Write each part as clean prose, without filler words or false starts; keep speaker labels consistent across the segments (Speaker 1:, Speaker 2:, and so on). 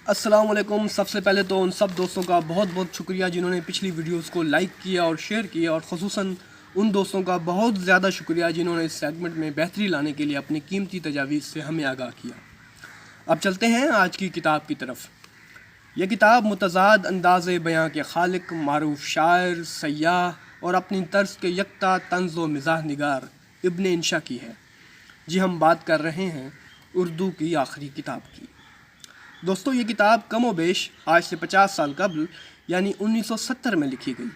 Speaker 1: अस्सलाम वालेकुम। सबसे पहले तो उन सब दोस्तों का बहुत बहुत शुक्रिया जिन्होंने पिछली वीडियोस को लाइक किया और शेयर किया, और ख़ुसूसन उन दोस्तों का बहुत ज़्यादा शुक्रिया जिन्होंने इस सेगमेंट में बेहतरी लाने के लिए अपनी कीमती तजावीज़ से हमें आगाह किया। अब चलते हैं आज की किताब की तरफ। यह किताब मुतज़ाद अंदाज़ बयां के खालिक, मारूफ शायर, सय्याह और अपनी तर्ज के यकता तंज़ व मिज़ाह निगार इब्न इंशा की है। जी, हम बात कर रहे हैं उर्दू की आखिरी किताब की। दोस्तों, ये किताब कम व बेश आज से 50 साल कबल यानी 1970 में लिखी गई,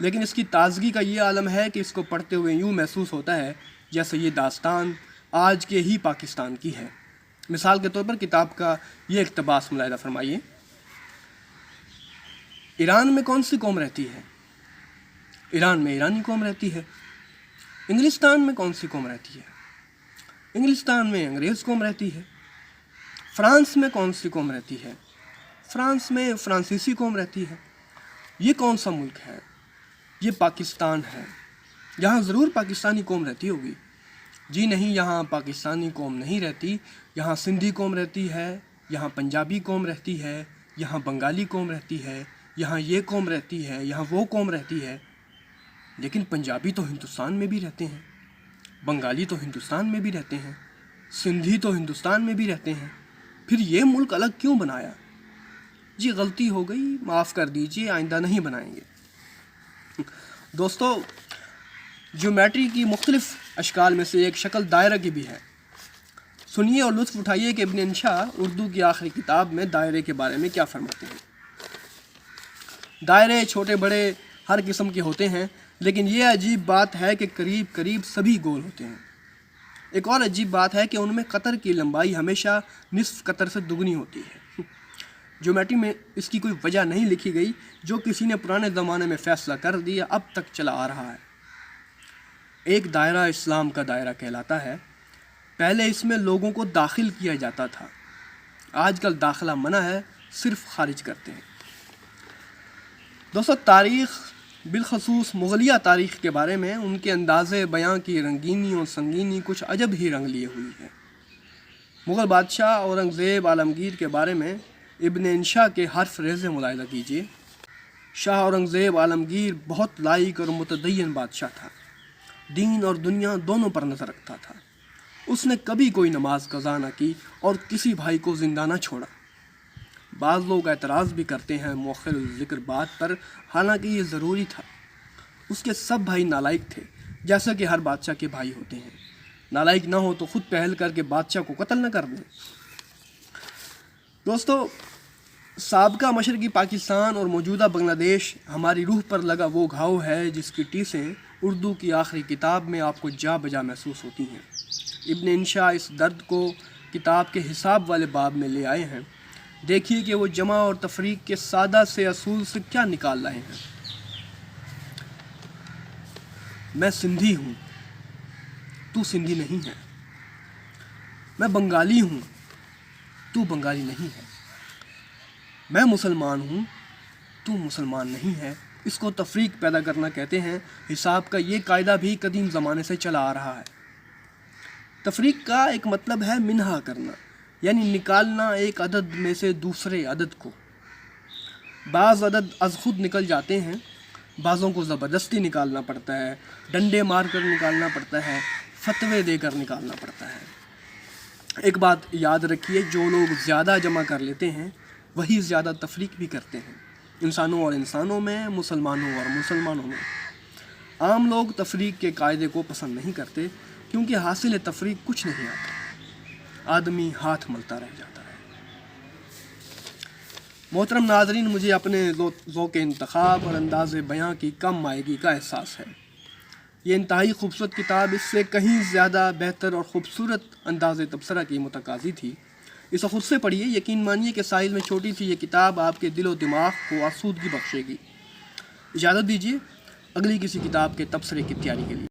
Speaker 1: लेकिन इसकी ताज़गी का ये आलम है कि इसको पढ़ते हुए यूँ महसूस होता है जैसे ये दास्तान आज के ही पाकिस्तान की है। मिसाल के तौर पर किताब का ये इक़्तिबास मुलाहिज़ा फरमाइए। ईरान में कौन सी कौम रहती है? ईरान में ईरानी कौम रहती है। इंग्लिस्तान में कौन सी कौम रहती है? इंग्लिस्तान में अंग्रेज़ कौम रहती है। फ्रांस में कौन सी कौम रहती है? फ्रांस में फ्रांसीसी कौम रहती है। ये कौन सा मुल्क है? ये पाकिस्तान है। यहाँ ज़रूर पाकिस्तानी कौम रहती होगी। जी नहीं, यहाँ पाकिस्तानी कौम नहीं रहती। यहाँ सिंधी कौम रहती है, यहाँ पंजाबी कौम रहती है, यहाँ बंगाली कौम रहती है, यहाँ ये कौम रहती है, यहाँ वो कौम रहती है। लेकिन पंजाबी तो हिंदुस्तान में भी रहते हैं, बंगाली तो हिंदुस्तान में भी रहते हैं, सिंधी तो हिंदुस्तान में भी रहते हैं। फिर ये मुल्क अलग क्यों बनाया? जी, गलती हो गई, माफ़ कर दीजिए, आइंदा नहीं बनाएंगे। दोस्तों, ज्योमेट्री की मुख्तलिफ अशकाल में से एक शक्ल दायरा की भी है। सुनिए और लुत्फ़ उठाइए कि इब्न इंशा उर्दू की आखिरी किताब में दायरे के बारे में क्या फरमाते हैं। दायरे छोटे बड़े हर किस्म के होते हैं, लेकिन ये अजीब बात है कि करीब करीब सभी गोल होते हैं। एक और अजीब बात है कि उनमें कतर की लंबाई हमेशा निस्फ कतर से दुगनी होती है। ज्योमेट्री में इसकी कोई वजह नहीं लिखी गई, जो किसी ने पुराने ज़माने में फ़ैसला कर दिया अब तक चला आ रहा है। एक दायरा इस्लाम का दायरा कहलाता है। पहले इसमें लोगों को दाखिल किया जाता था, आजकल दाखिला मना है, सिर्फ खारिज करते हैं। दोस्तों, तारीख़ बिलखसूस मुग़लिया तारीख़ के बारे में उनके अंदाज़े बयां की रंगीनी और संगीनी कुछ अजब ही रंग लिए हुई है। मुग़ल बादशाह औरंगज़ेब आलमगीर के बारे में इब्न इंशा के हर्फ रेज़े मुलाहिज़ा कीजिए। शाह औरंगज़ेब आलमगीर बहुत लाइक और मुतदय्यन बादशाह था। दीन और दुनिया दोनों पर नज़र रखता था। उसने कभी कोई नमाज कज़ा न की और किसी भाई को ज़िंदा न छोड़ा। बाज़ लोग एतराज़ भी करते हैं मौखिर ज़िक्र बात पर, हालांकि ये ज़रूरी था। उसके सब भाई नालायक थे, जैसा कि हर बादशाह के भाई होते हैं। नालायक ना हो तो ख़ुद पहल करके बादशाह को कत्ल न कर दें। दोस्तों, साबका मशरक़ी पाकिस्तान और मौजूदा बांग्लादेश हमारी रूह पर लगा वो घाव है जिसकी टीसें उर्दू की आखिरी किताब में आपको जा बजा महसूस होती हैं। इब्न इंशा इस दर्द को किताब के हिसाब वाले बाब में ले आए हैं। देखिए कि वो जमा और तफरीक के सादा से असूल से क्या निकाल रहे हैं। मैं सिंधी हूँ, तू सिंधी नहीं है। मैं बंगाली हूँ, तू बंगाली नहीं है। मैं मुसलमान हूँ, तू मुसलमान नहीं है। इसको तफरीक पैदा करना कहते हैं। हिसाब का ये कायदा भी कदीम ज़माने से चला आ रहा है। तफरीक का एक मतलब है मिन्हा करना, यानी निकालना एक अदद में से दूसरे अदद को। बाज़ अदद अज़ खुद निकल जाते हैं, बाज़ों को ज़बरदस्ती निकालना पड़ता है, डंडे मार कर निकालना पड़ता है, फतवे देकर निकालना पड़ता है। एक बात याद रखिए, जो लोग ज़्यादा जमा कर लेते हैं वही ज़्यादा तफरीक भी करते हैं। इंसानों और इंसानों में, मुसलमानों और मुसलमानों में। आम लोग तफरीक के कायदे को पसंद नहीं करते, क्योंकि हासिल तफरीक कुछ नहीं आता। आदमी हाथ मलता रह जाता है। मोहतरम नाज़रीन, मुझे अपने ज़ौक़ इंतखाब और अंदाज़े बयां की कम मायगी का एहसास है। ये इंतहाई खूबसूरत किताब इससे कहीं ज़्यादा बेहतर और ख़ूबसूरत अंदाज़े तबसरा की मुतकाज़ी थी। इसे खुद से पढ़िए, यकीन मानिए कि साइज़ में छोटी सी ये किताब आपके दिल और दिमाग को आसूदगी बख्शेगी। इजाज़त दीजिए अगली किसी किताब के तबसरे की तैयारी के लिए।